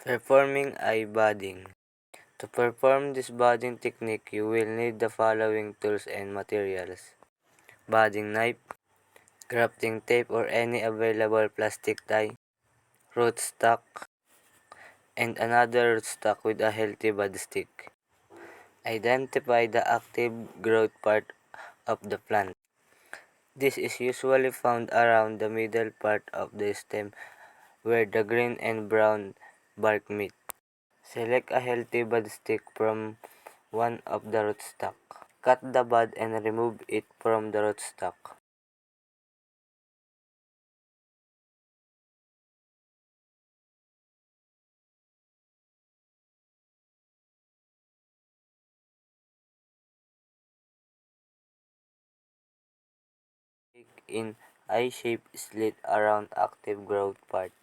Performing eye budding. To perform this budding technique, you will need the following tools and materials: budding knife, grafting tape or any available plastic tie, rootstock, and another rootstock with a healthy bud stick. Identify the active growth part of the plant. This is usually found around the middle part of the stem where the green and brown bark meet. Select a healthy bud stick from one of the rootstock. Cut the bud and remove it from the rootstock. Make in eye-shaped slit around active growth part.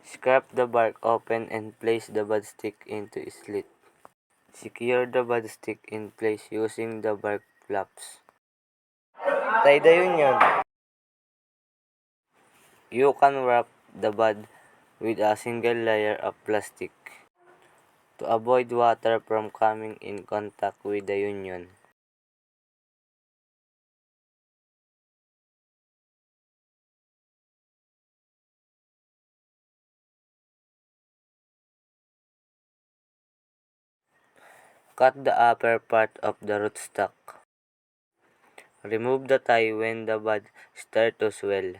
Scrape the bark open and place the bud stick into a slit. Secure the bud stick in place using the bark flaps. Tie yun. You can wrap the bud with a single layer of plastic to avoid water from coming in contact with the union. Cut the upper part of the rootstock. Remove the tie when the bud starts to swell.